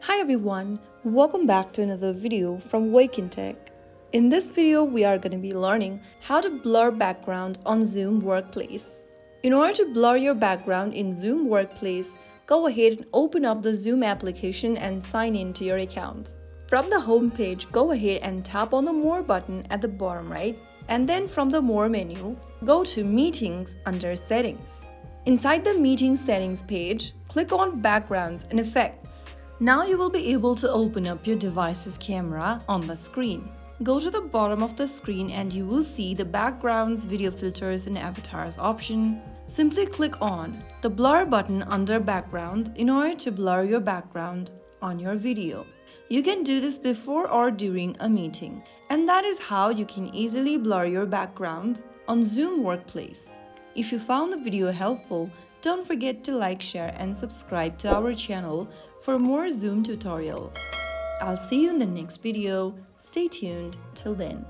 Hi everyone, welcome back to another video from Wake&Tech. In this video, we are going to be learning how to blur background on Zoom Workplace. In order to blur your background in Zoom Workplace, go ahead and open up the Zoom application and sign in to your account. From the home page, go ahead and tap on the More button at the bottom right, and then from the More menu, go to Meetings under Settings. Inside the Meeting Settings page, click on Backgrounds and Effects. Now you will be able to open up your device's camera on the screen. Go to the bottom of the screen and you will see the Backgrounds, Video Filters and Avatars option. Simply click on the Blur button under Background in order to blur your background on your video. You can do this before or during a meeting, and that is how you can easily blur your background on Zoom Workplace. If you found the video helpful, don't forget to like, share and subscribe to our channel for more Zoom tutorials. I'll see you in the next video. Stay tuned till then.